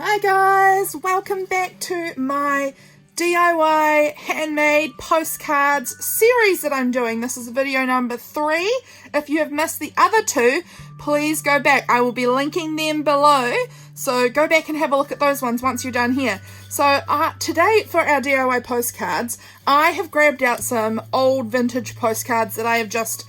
Hi guys, welcome back to my DIY handmade postcards series that I'm doing. This is video number 3. If you have missed the other 2, please go back. I will be linking them below, so go back and have a look at those ones once you're done here. So today for our DIY postcards, I have grabbed out some old vintage postcards that I have just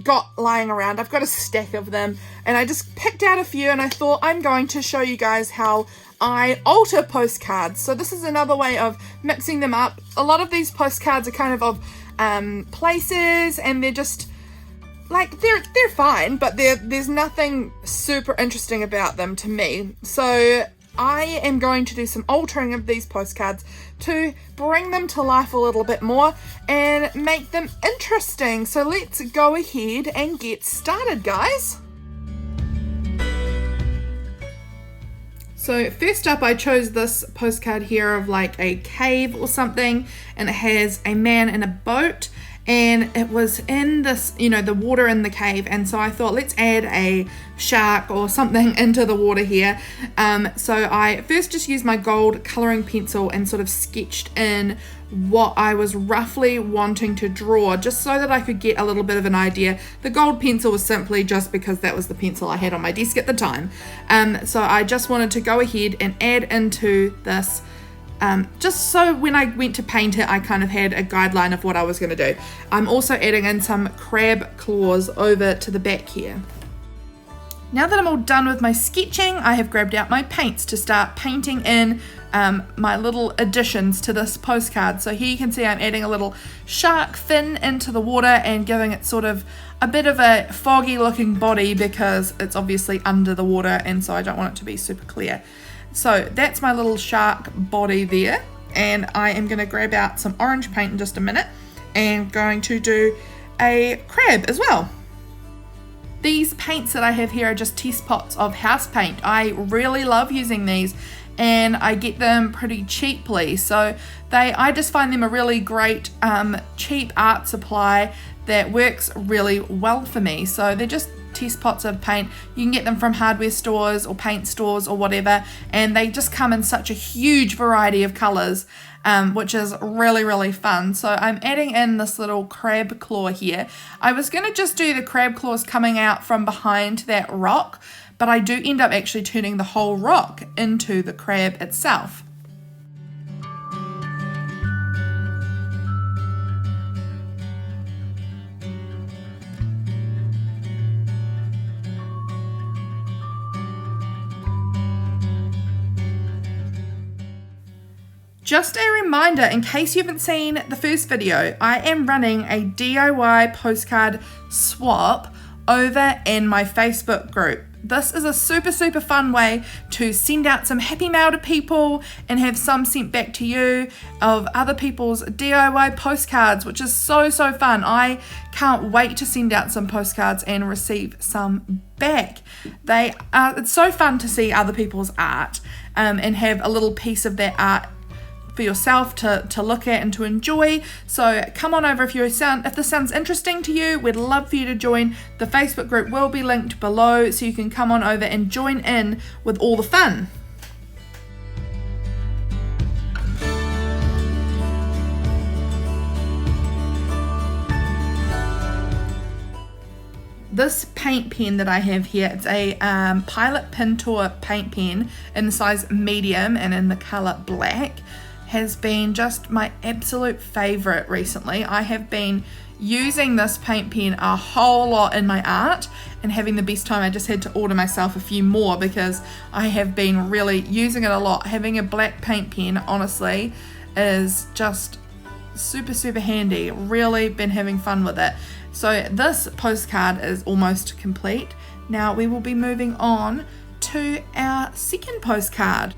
got lying around. I've got a stack of them and I just picked out a few and I thought I'm going to show you guys how I alter postcards. So this is another way of mixing them up. A lot of these postcards are kind of places, and they're just like, they're fine, but there's nothing super interesting about them to me. So I am going to do some altering of these postcards to bring them to life a little bit more and make them interesting. So let's go ahead and get started, guys. So first up, I chose this postcard here of like a cave or something, and it has a man in a boat, and it was in this, the water in the cave, and so I thought let's add a shark or something into the water here. So I first just used my gold colouring pencil and sort of sketched in what I was roughly wanting to draw, just so that I could get a little bit of an idea. The gold pencil was simply just because that was the pencil I had on my desk at the time. So I just wanted to go ahead and add into this, just so when I went to paint it, I kind of had a guideline of what I was going to do. I'm also adding in some crab claws over to the back here. Now that I'm all done with my sketching, I have grabbed out my paints to start painting in my little additions to this postcard. So here you can see I'm adding a little shark fin into the water and giving it sort of a bit of a foggy looking body because it's obviously under the water, and so I don't want it to be super clear. So that's my little shark body there, and I am going to grab out some orange paint in just a minute and going to do a crab as well. These paints that I have here are just test pots of house paint. I really love using these, and I get them pretty cheaply. So I just find them a really great cheap art supply that works really well for me. So they're just test pots of paint. You can get them from hardware stores or paint stores or whatever, and they just come in such a huge variety of colors, which is really, really fun. So I'm adding in this little crab claw here. I was going to just do the crab claws coming out from behind that rock, but I do end up actually turning the whole rock into the crab itself. Just a reminder, in case you haven't seen the first video, I am running a DIY postcard swap over in my Facebook group. This is a super, super fun way to send out some happy mail to people and have some sent back to you of other people's DIY postcards, which is so, so fun. I can't wait to send out some postcards and receive some back. It's so fun to see other people's art and have a little piece of that art for yourself to look at and to enjoy. So come on over if this sounds interesting to you. We'd love for you to join. The Facebook group will be linked below, so you can come on over and join in with all the fun. This paint pen that I have here, it's a Pilot Pintor paint pen in the size medium and in the color black. Has been just my absolute favorite recently. I have been using this paint pen a whole lot in my art and having the best time. I just had to order myself a few more because I have been really using it a lot. Having a black paint pen, honestly, is just super, super handy. Really been having fun with it. So this postcard is almost complete. Now we will be moving on to our second postcard.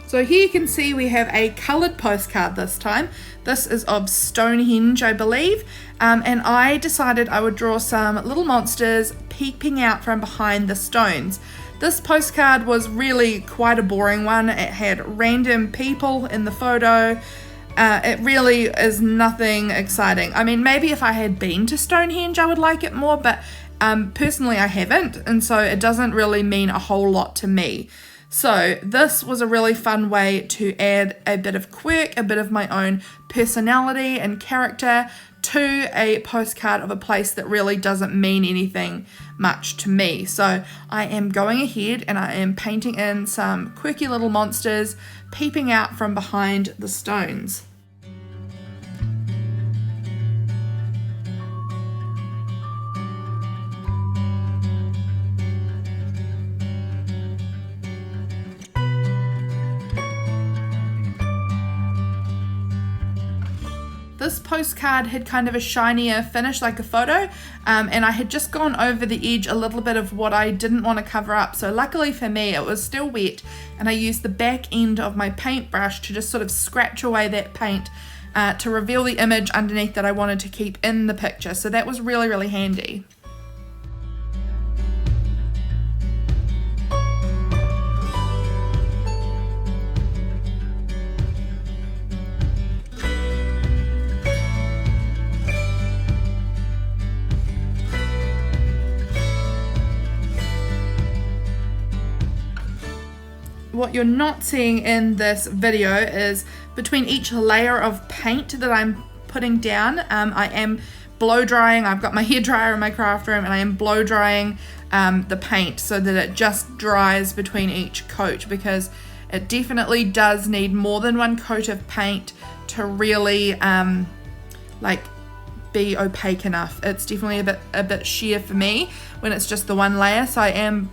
So here you can see we have a coloured postcard this time. This is of Stonehenge, I believe, and I decided I would draw some little monsters peeping out from behind the stones. This postcard was really quite a boring one. It had random people in the photo. It really is nothing exciting. I mean, maybe if I had been to Stonehenge I would like it more, but Personally, I haven't, and so it doesn't really mean a whole lot to me. So this was a really fun way to add a bit of quirk, a bit of my own personality and character to a postcard of a place that really doesn't mean anything much to me. So I am going ahead and I am painting in some quirky little monsters peeping out from behind the stones. This postcard had kind of a shinier finish, like a photo, and I had just gone over the edge a little bit of what I didn't want to cover up. So luckily for me, it was still wet, and I used the back end of my paintbrush to just sort of scratch away that paint to reveal the image underneath that I wanted to keep in the picture. So that was really, really handy. What you're not seeing in this video is between each layer of paint that I'm putting down, I am blow drying. I've got my hairdryer in my craft room and I am blow drying the paint so that it just dries between each coat, because it definitely does need more than one coat of paint to really be opaque enough. It's definitely a bit sheer for me when it's just the one layer, so I am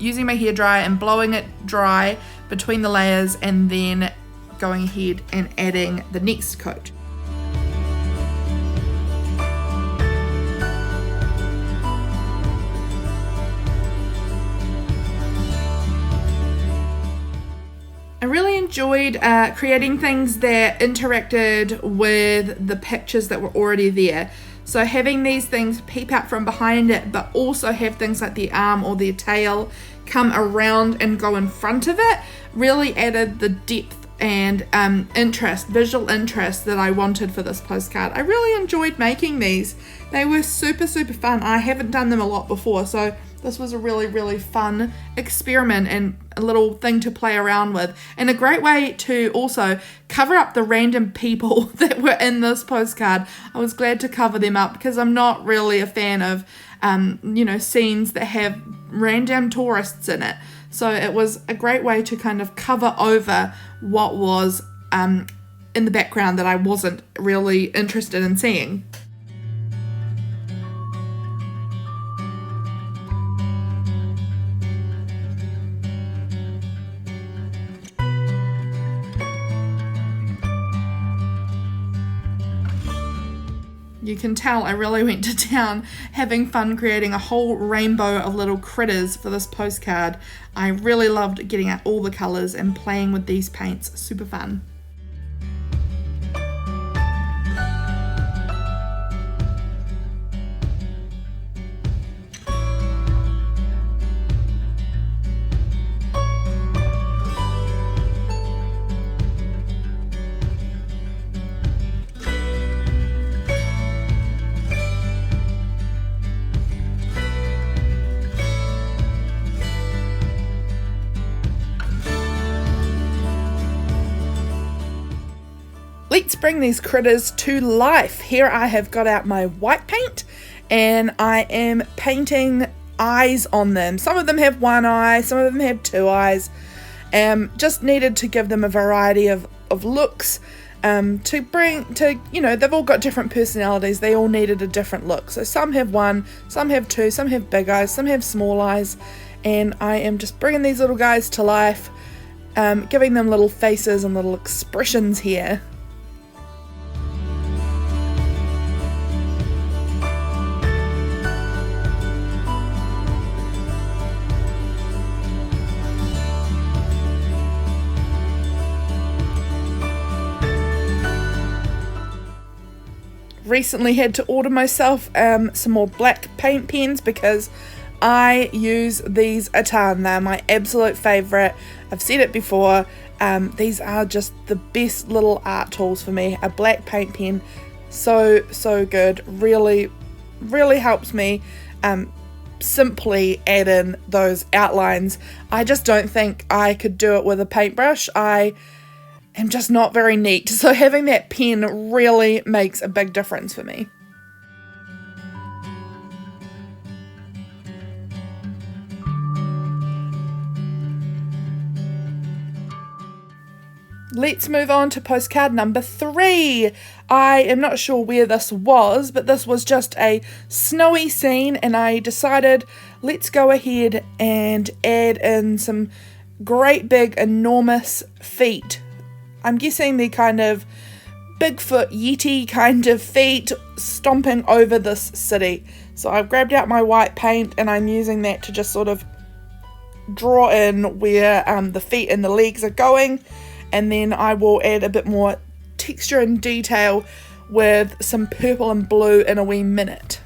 using my hairdryer and blowing it dry between the layers and then going ahead and adding the next coat. I really enjoyed creating things that interacted with the pictures that were already there. So having these things peep out from behind it, but also have things like the arm or the tail come around and go in front of it, really added the depth and visual interest that I wanted for this postcard. I really enjoyed making these. They were super, super fun. I haven't done them a lot before, so this was a really, really fun experiment and a little thing to play around with, and a great way to also cover up the random people that were in this postcard. I was glad to cover them up because I'm not really a fan of scenes that have random tourists in it. So it was a great way to kind of cover over what was in the background that I wasn't really interested in seeing. You can tell I really went to town having fun creating a whole rainbow of little critters for this postcard. I really loved getting out all the colours and playing with these paints. Super fun. Let's bring these critters to life. Here I have got out my white paint and I am painting eyes on them. Some of them have one eye, some of them have two eyes. Just needed to give them a variety of looks they've all got different personalities. They all needed a different look. So some have one, some have two, some have big eyes, some have small eyes. And I am just bringing these little guys to life, giving them little faces and little expressions here. Recently had to order myself some more black paint pens because I use these a ton. They're my absolute favourite. I've said it before. These are just the best little art tools for me. A black paint pen, so good. Really helps me simply add in those outlines. I just don't think I could do it with a paintbrush. I am just not very neat, so having that pen really makes a big difference for me. Let's move on to postcard number 3. I am not sure where this was, but this was just a snowy scene, and I decided let's go ahead and add in some great big enormous feet. I'm guessing they're kind of Bigfoot Yeti kind of feet stomping over this city. So I've grabbed out my white paint and I'm using that to just sort of draw in where the feet and the legs are going. And then I will add a bit more texture and detail with some purple and blue in a wee minute.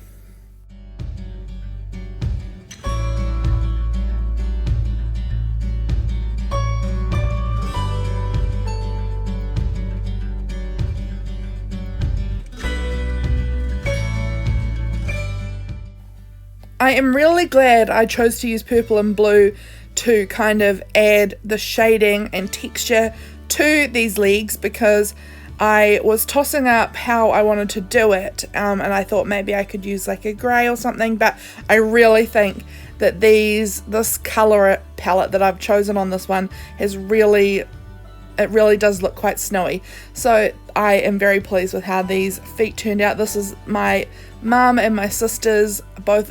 I am really glad I chose to use purple and blue to kind of add the shading and texture to these legs, because I was tossing up how I wanted to do it, and I thought maybe I could use like a grey or something, but I really think that this colour palette that I've chosen on this one it really does look quite snowy. So I am very pleased with how these feet turned out. This is my mum and my sisters,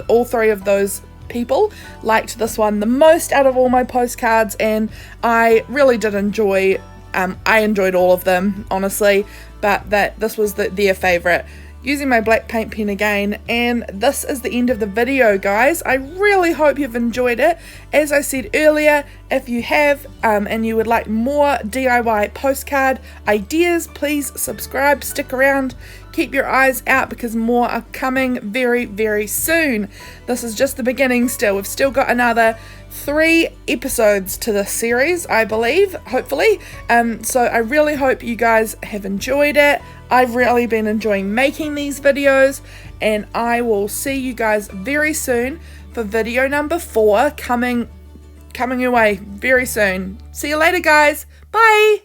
all three of those people liked this one the most out of all my postcards, and I really did enjoy I enjoyed all of them, honestly, but this was their favourite. Using my black paint pen again, and this is the end of the video, guys. I really hope you've enjoyed it. As I said earlier, if you have and you would like more DIY postcard ideas, please subscribe, stick around, keep your eyes out, because more are coming very, very soon. This is just the beginning still. We've still got another 3 episodes to this series, I believe, hopefully. So I really hope you guys have enjoyed it. I've really been enjoying making these videos, and I will see you guys very soon for video number 4 coming your way very soon. See you later, guys. Bye.